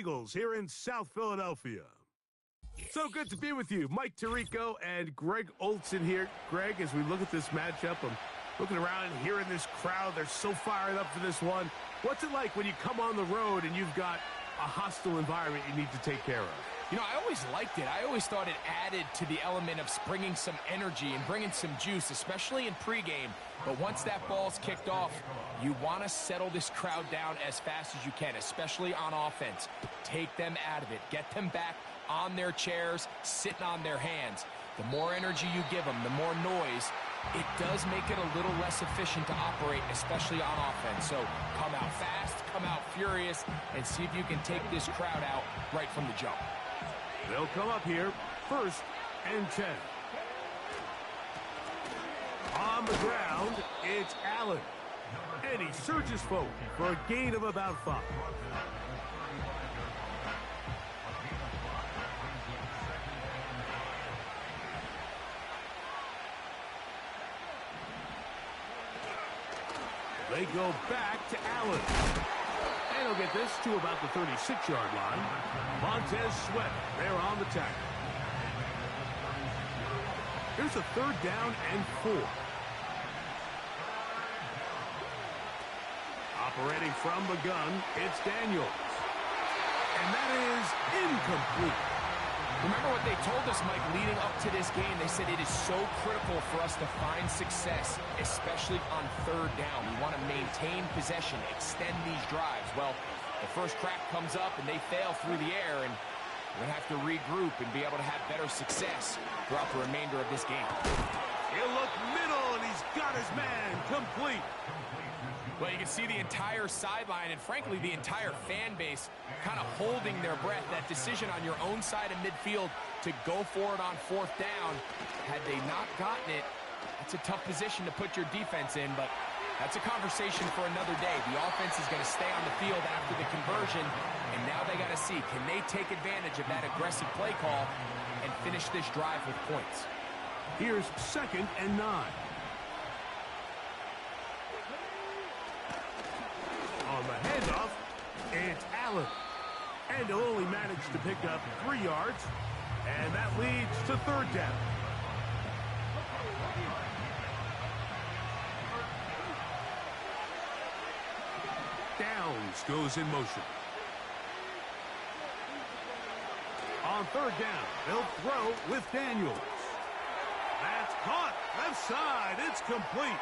Eagles here in South Philadelphia. So good to be with you. Mike Tirico and Greg Olson here. Greg, as we look at this matchup, I'm looking around and hearing this crowd. They're so fired up for this one. What's it like when you come on the road and you've got a hostile environment you need to take care of? You know, I always liked it. I always thought it added to the element of bringing some energy and bringing some juice, especially in pregame. But once that ball's kicked off, you want to settle this crowd down as fast as you can, especially on offense. Take them out of it. Get them back on their chairs, sitting on their hands. The more energy you give them, the more noise, it does make it a little less efficient to operate, especially on offense. So come out fast, come out furious, and see if you can take this crowd out right from the jump. They'll come up here, 1st and 10. On the ground, it's Allen. And he surges forward for a gain of about 5. They go back to Allen. And he'll get this to about the 36-yard line. Montez Sweat there on the tackle. Here's a 3rd down and 4. Operating from the gun, it's Daniels. And that is incomplete. Remember what they told us, Mike, leading up to this game. They said it is so critical for us to find success, especially on 3rd down. We want to maintain possession, extend these drives. Well, the first crack comes up and they fail through the air, and we're going to have to regroup and be able to have better success throughout the remainder of this game. He'll look middle, and he's got his man complete. Well, you can see the entire sideline and, frankly, the entire fan base kind of holding their breath. That decision on your own side of midfield to go for it on 4th down, had they not gotten it, that's a tough position to put your defense in, but that's a conversation for another day. The offense is going to stay on the field after the conversion, and now they got to see, can they take advantage of that aggressive play call and finish this drive with points? Here's 2nd and 9. On the handoff, it's Allen. And he'll only manage to pick up 3 yards. And that leads to 3rd down. Downs goes in motion. On 3rd down, they'll throw with Daniels. That's caught. Left side. It's complete.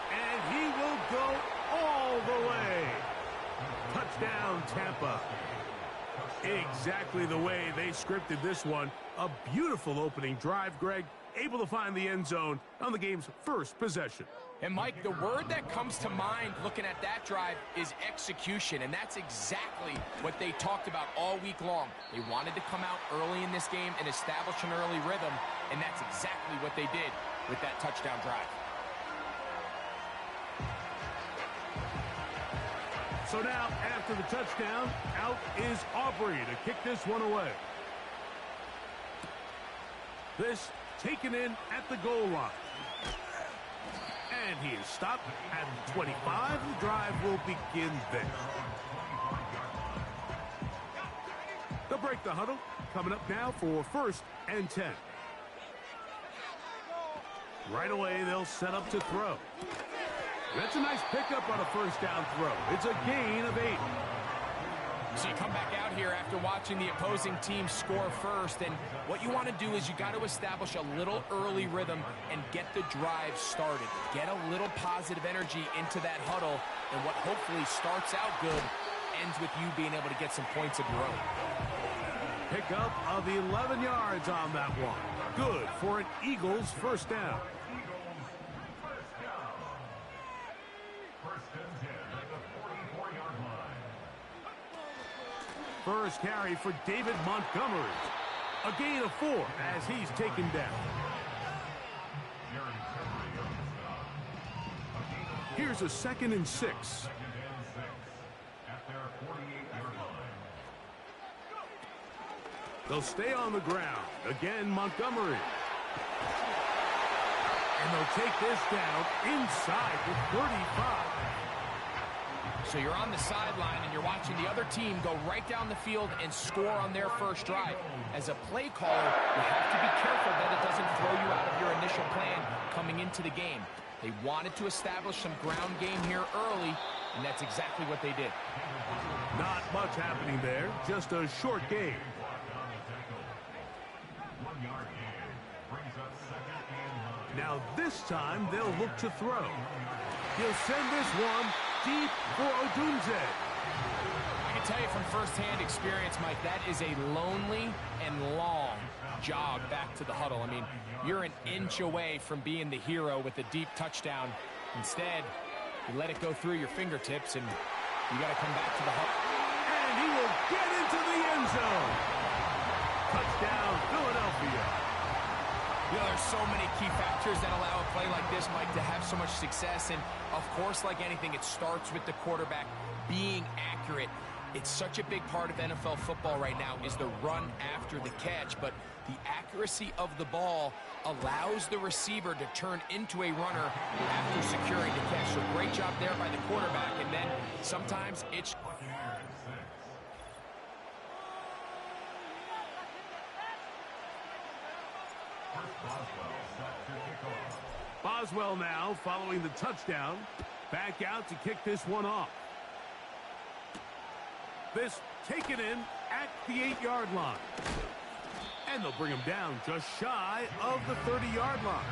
And he will go all the way. Touchdown, Tampa. Exactly the way they scripted this one. A beautiful opening drive, Greg. Able to find the end zone on the game's first possession. And, Mike, the word that comes to mind looking at that drive is execution, and that's exactly what they talked about all week long. They wanted to come out early in this game and establish an early rhythm, and that's exactly what they did with that touchdown drive. So now, after the touchdown, out is Aubrey to kick this one away. This taken in at the goal line. And he is stopped at the 25. The drive will begin there. They'll break the huddle. Coming up now for 1st and 10. Right away, they'll set up to throw. That's a nice pickup on a 1st down throw. It's a gain of 8. So you come back out here after watching the opposing team score first, and what you want to do is you got to establish a little early rhythm and get the drive started. Get a little positive energy into that huddle, and what hopefully starts out good ends with you being able to get some points of your own. Pickup of 11 yards on that one. Good for an Eagles 1st down. First carry for David Montgomery. A gain of 4 as he's taken down. Here's a 2nd and 6. They'll stay on the ground. Again, Montgomery. And they'll take this down inside the 35. So you're on the sideline and you're watching the other team go right down the field and score on their first drive. As a play caller, you have to be careful that it doesn't throw you out of your initial plan coming into the game. They wanted to establish some ground game here early, and that's exactly what they did. Not much happening there, just a short game. Now this time they'll look to throw. He'll send this one deep for Odunze. I can tell you from firsthand experience, Mike, that is a lonely and long jog back to the huddle. I mean, you're an inch away from being the hero with a deep touchdown. Instead, you let it go through your fingertips, and you got to come back to the huddle. And he will get into the end zone. Touchdown, Philadelphia. You know, there's so many key factors that allow a play like this, Mike, to have so much success. And, of course, like anything, it starts with the quarterback being accurate. It's such a big part of NFL football right now is the run after the catch. But the accuracy of the ball allows the receiver to turn into a runner after securing the catch. So great job there by the quarterback. And then sometimes it's... Boswell now following the touchdown. Back out to kick this one off. This taken in at the 8-yard line. And they'll bring him down just shy of the 30-yard line.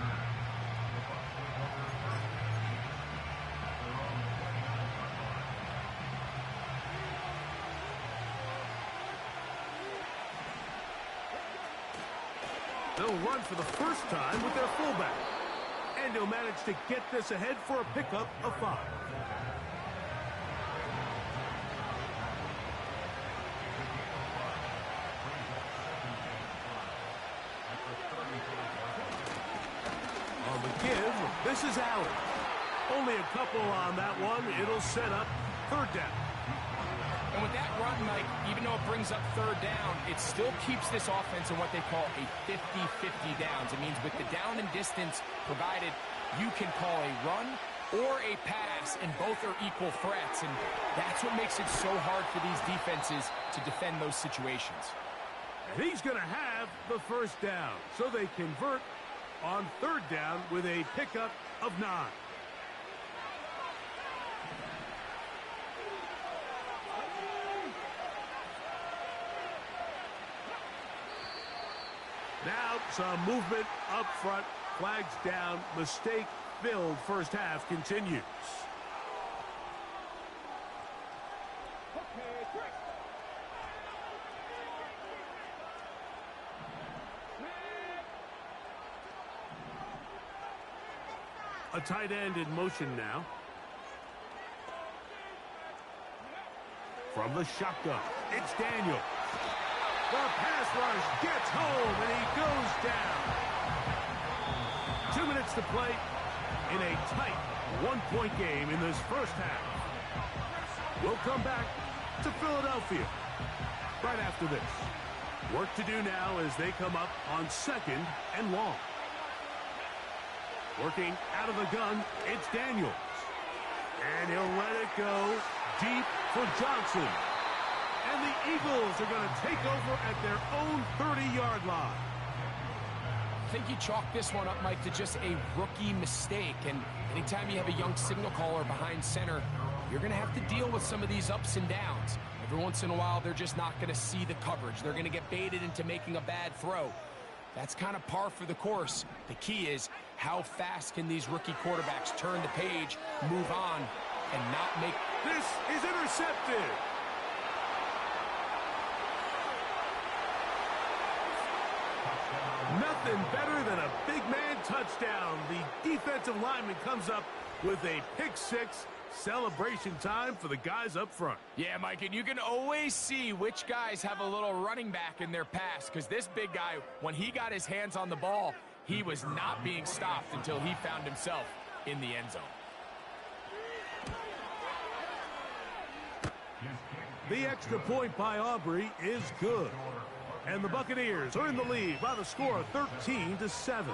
They'll run for the first time with their fullback. And he'll manage to get this ahead for a pickup of 5. On the give, this is Allen. Only a couple on that one. It'll set up 3rd down. And with that run, Mike, even though it brings up 3rd down, it still keeps this offense in what they call a 50-50 downs. It means with the down and distance provided, you can call a run or a pass, and both are equal threats. And that's what makes it so hard for these defenses to defend those situations. And he's going to have the 1st down, so they convert on 3rd down with a pickup of 9. Now some movement up front. Flags down. Mistake-filled first half continues. A tight end in motion now. From the shotgun, it's Daniel. The pass rush gets home, and he goes down. 2 minutes to play in a tight one-point game in this first half. We'll come back to Philadelphia right after this. Work to do now as they come up on 2nd and long. Working out of the gun, it's Daniels. And he'll let it go deep for Johnson. And the Eagles are going to take over at their own 30-yard line. I think you chalk this one up, Mike, to just a rookie mistake. And anytime you have a young signal caller behind center, you're going to have to deal with some of these ups and downs. Every once in a while, they're just not going to see the coverage. They're going to get baited into making a bad throw. That's kind of par for the course. The key is how fast can these rookie quarterbacks turn the page, move on, and not make... This is intercepted. Nothing better than a big man touchdown. The defensive lineman comes up with a pick-6. Celebration time for the guys up front. Yeah, Mike, and you can always see which guys have a little running back in their pass, because this big guy, when he got his hands on the ball, he was not being stopped until he found himself in the end zone. The extra point by Aubrey is good. And the Buccaneers are in the lead by the score of 13-7.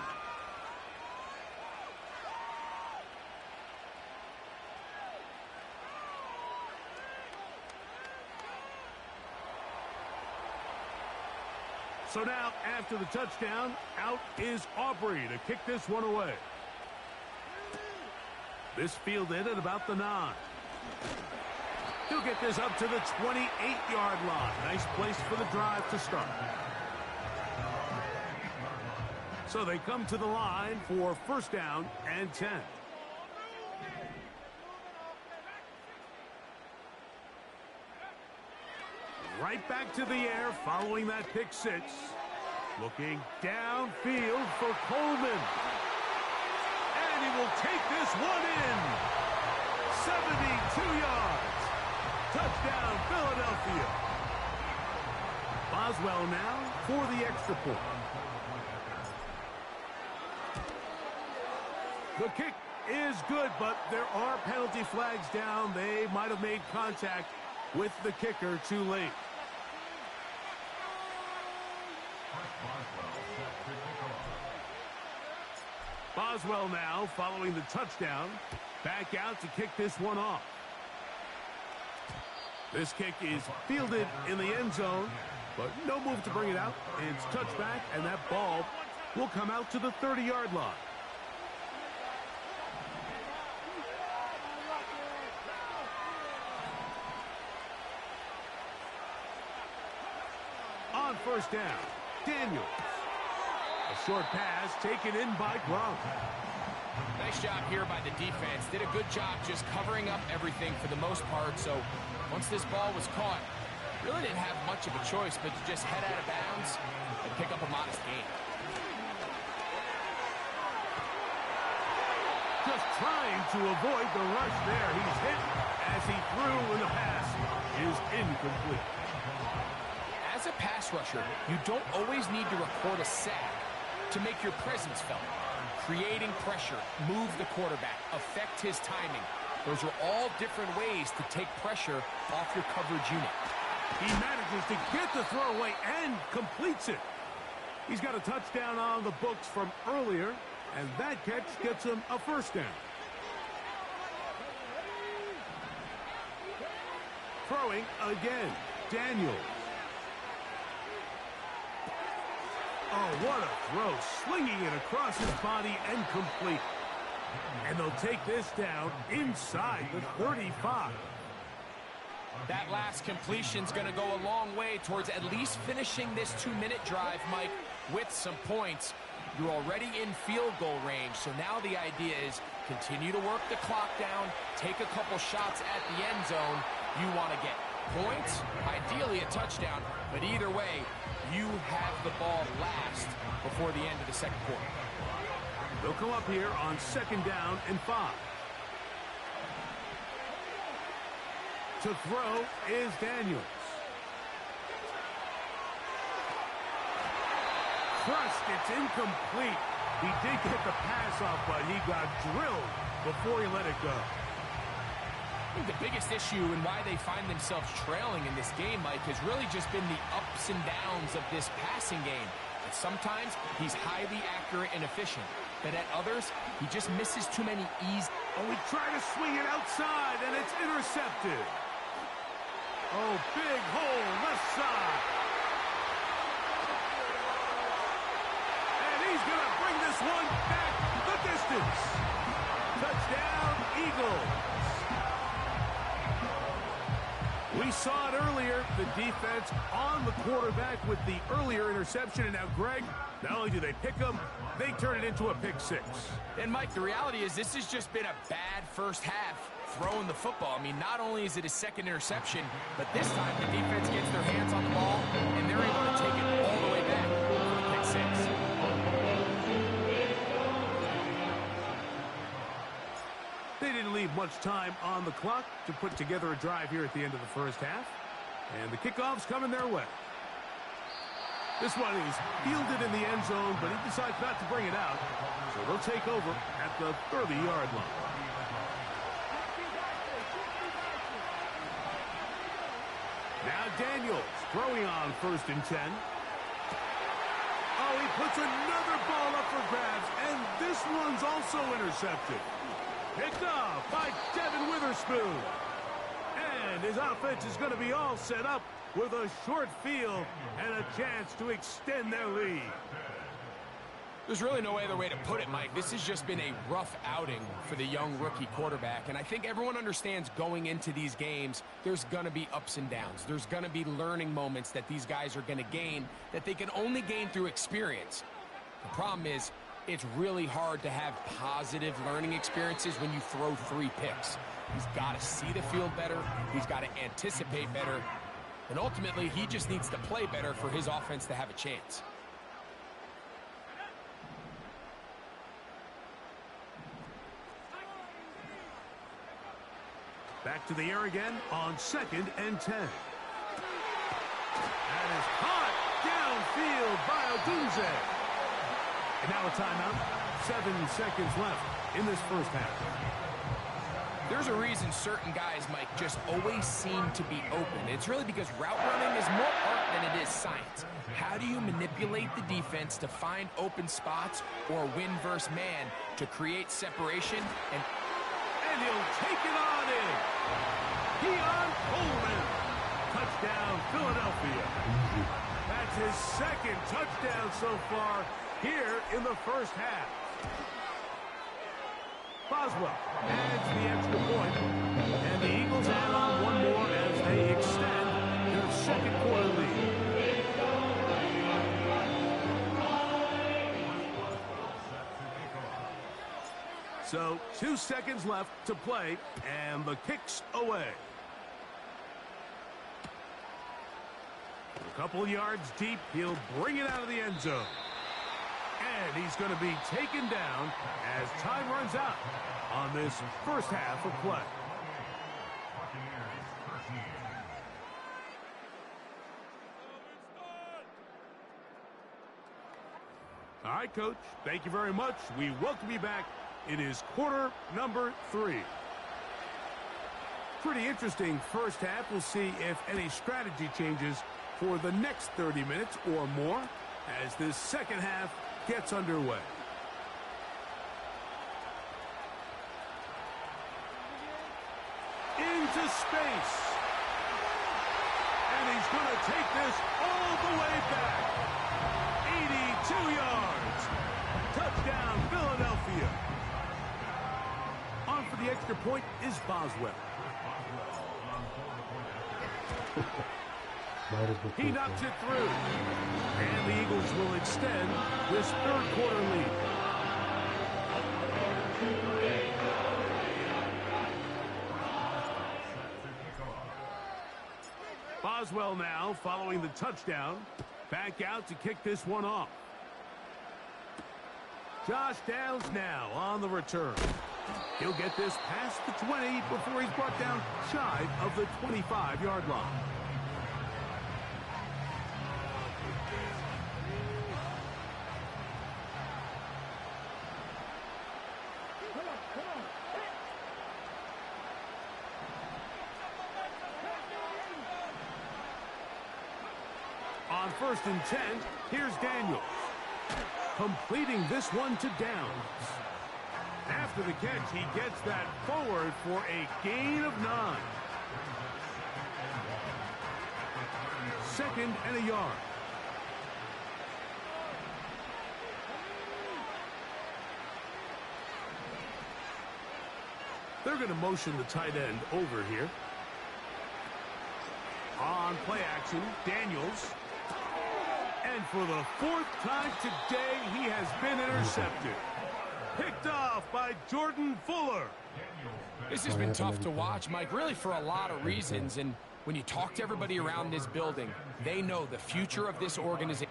So now, after the touchdown, out is Aubrey to kick this one away. This fielded at about the 9. He'll get this up to the 28-yard line. Nice place for the drive to start. So they come to the line for first down and 10. Right back to the air following that pick 6. Looking downfield for Coleman. And he will take this one in. 72 yards. Touchdown, Philadelphia. Boswell now for the extra point. The kick is good, but there are penalty flags down. They might have made contact with the kicker too late. Boswell now following the touchdown. Back out to kick this one off. This kick is fielded in the end zone, but no move to bring it out. It's touchback, and that ball will come out to the 30-yard line. On first down, Daniels. A short pass taken in by Gronk. Nice job here by the defense. Did a good job just covering up everything for the most part. So once this ball was caught, really didn't have much of a choice but to just head out of bounds and pick up a modest gain. Just trying to avoid the rush there. He's hit as he threw when the pass is incomplete. As a pass rusher, you don't always need to record a sack to make your presence felt. Creating pressure, move the quarterback, affect his timing. Those are all different ways to take pressure off your coverage unit. He manages to get the throw away and completes it. He's got a touchdown on the books from earlier, and that catch gets him a first down. Throwing again, Daniels. Oh, what a throw. Slinging it across his body and complete. And they'll take this down inside the 35. That last completion's going to go a long way towards at least finishing this 2-minute drive, Mike, with some points. You're already in field goal range, so now the idea is continue to work the clock down, take a couple shots at the end zone. You want to get points, ideally a touchdown, but either way, you have the ball last before the end of the second quarter. They'll come up here on second down and 5. To throw is Daniels. Crushed, it's incomplete. He did get the pass off, but he got drilled before he let it go. I think the biggest issue and why they find themselves trailing in this game, Mike, has really just been the ups and downs of this passing game. And sometimes he's highly accurate and efficient, but at others, he just misses too many easy. Oh, he tried to swing it outside, and it's intercepted. Oh, big hole, left side. And he's going to bring this one back the distance. Touchdown, Eagles. We saw it earlier, the defense on the quarterback with the earlier interception. And now, Greg, not only do they pick him, they turn it into a pick 6. And, Mike, the reality is this has just been a bad first half throwing the football. I mean, not only is it his second interception, but this time the defense gets their hands on the ball, and they're able to take it all the way back for the pick 6. They didn't leave much time on the clock to put together a drive here at the end of the first half. And the kickoff's coming their way. This one is fielded in the end zone, but he decides not to bring it out. So they'll take over at the 30-yard line. Now Daniels throwing on first and 10. Oh, he puts another ball up for grabs, and this one's also intercepted. Picked off by Devin Witherspoon. And And his offense is going to be all set up with a short field and a chance to extend their lead. There's really no other way to put it, Mike. This has just been a rough outing for the young rookie quarterback, and I think everyone understands going into these games, there's going to be ups and downs. There's going to be learning moments that these guys are going to gain that they can only gain through experience. The problem is, it's really hard to have positive learning experiences when you throw 3 picks. He's got to see the field better. He's got to anticipate better. And ultimately, he just needs to play better for his offense to have a chance. Back to the air again on 2nd and 10. That is caught downfield by Odunze. And now a timeout. 7 seconds left in this first half. There's a reason certain guys, Mike, just always seem to be open. It's really because route running is more art than it is science. How do you manipulate the defense to find open spots or win versus man to create separation? And he'll take it on in. Keon Coleman. Touchdown, Philadelphia. That's his 2nd touchdown so far here in the first half. Boswell adds the extra point, and the Eagles add on one more as they extend their 2nd quarter lead. So 2 seconds left to play, and the kick's away. A couple yards deep, he'll bring it out of the end zone. And he's going to be taken down as time runs out on this first half of play. All right, Coach, thank you very much. We welcome you back. It is quarter number 3. Pretty interesting first half. We'll see if any strategy changes for the next 30 minutes or more as this second half gets underway. Into space. And he's going to take this all the way back. 82 yards. Touchdown, Philadelphia. On for the extra point is Boswell. He knocks it through. And the Eagles will extend this 3rd quarter lead. Boswell now following the touchdown. Back out to kick this one off. Josh Downs now on the return. He'll get this past the 20 before he's brought down shy of the 25-yard line. On 1st and 10, here's Daniels. Completing this one to Downs. After the catch, he gets that forward for a gain of 9. 2nd and a yard. They're going to motion the tight end over here. On play action, Daniels. And for the 4th time today, he has been intercepted. Picked off by Jordan Fuller. This has been tough to watch, Mike, really for a lot of reasons. And when you talk to everybody around this building, they know the future of this organization.